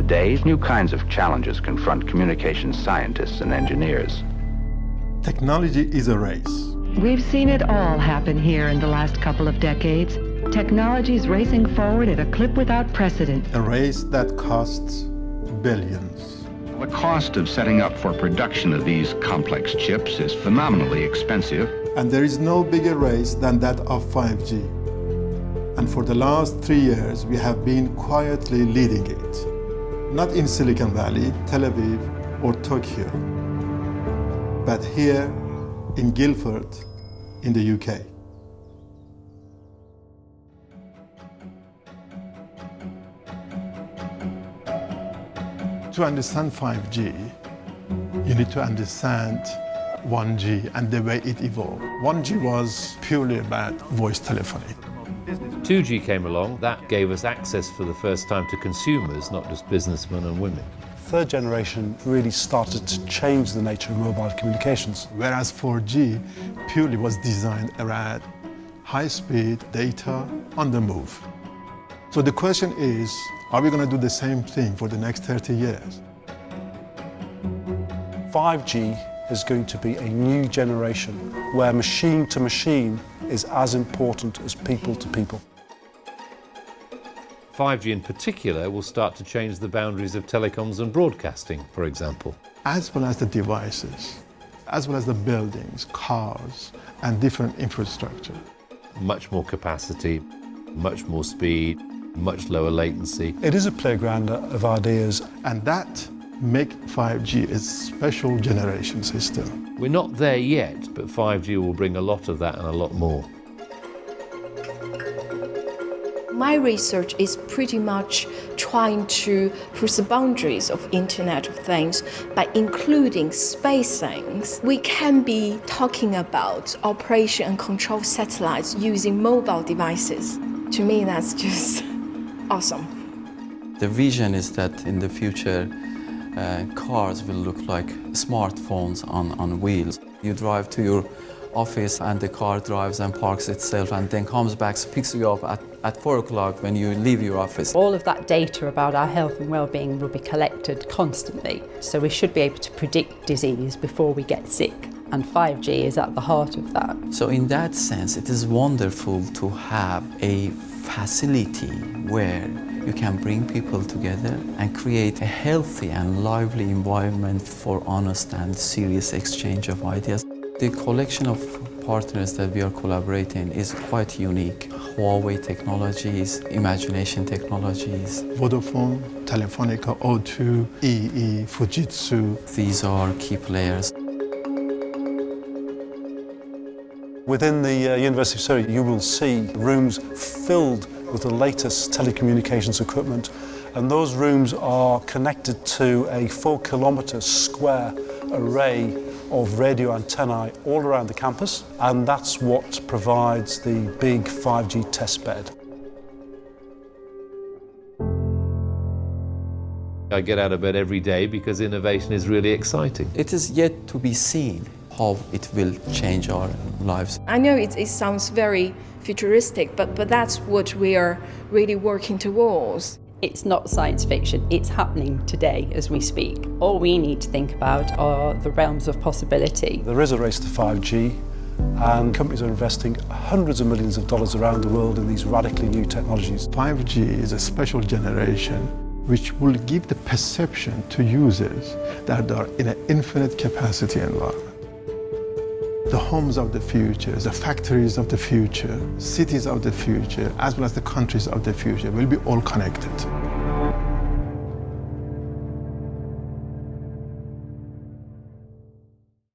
Today, new kinds of challenges confront communications scientists and engineers. Technology is a race. We've seen it all happen here in the last couple of decades. Technology's racing forward at a clip without precedent. A race that costs billions. The cost of setting up for production of these complex chips is phenomenally expensive. And there is no bigger race than that of 5G. And for the last 3 years, we have been quietly leading it. Not in Silicon Valley, Tel Aviv, or Tokyo, but here in Guildford, in the UK. To understand 5G, you need to understand 1G and the way it evolved. 1G was purely about voice telephony. 2G came along. That gave us access for the first time to consumers, not just businessmen and women. Third generation really started to change the nature of mobile communications. Whereas 4G purely was designed around high-speed data on the move. So the question is, are we going to do the same thing for the next 30 years? 5G is going to be a new generation where machine to machine is as important as people to people. 5G in particular will start to change the boundaries of telecoms and broadcasting, for example. As well as the devices, as well as the buildings, cars, and different infrastructure. Much more capacity, much more speed, much lower latency. It is a playground of ideas. And that make 5G a special generation system. We're not there yet, but 5G will bring a lot of that and a lot more. My research is pretty much trying to push the boundaries of Internet of Things by including space things. We can be talking about operation and control satellites using mobile devices. To me, that's just awesome. The vision is that in the future, cars will look like smartphones on wheels. You drive to your office and the car drives and parks itself and then comes back, picks you up at 4 o'clock when you leave your office. All of that data about our health and well-being will be collected constantly, so we should be able to predict disease before we get sick, and 5G is at the heart of that. So in that sense, it is wonderful to have a facility where you can bring people together and create a healthy and lively environment for honest and serious exchange of ideas. The collection of partners that we are collaborating is quite unique. Huawei Technologies, Imagination Technologies. Vodafone, Telefonica, O2, EE, Fujitsu. These are key players. Within the University of Surrey, you will see rooms filled with the latest telecommunications equipment, and those rooms are connected to a 4-kilometre square array of radio antennae all around the campus, and that's what provides the big 5G test bed. I get out of bed every day because innovation is really exciting. It is yet to be seen how it will change our lives. I know it sounds very futuristic, but that's what we are really working towards. It's not science fiction, it's happening today as we speak. All we need to think about are the realms of possibility. There is a race to 5G, and companies are investing hundreds of millions of dollars around the world in these radically new technologies. 5G is a special generation which will give the perception to users that they are in an infinite capacity environment. The homes of the future, the factories of the future, cities of the future, as well as the countries of the future will be all connected.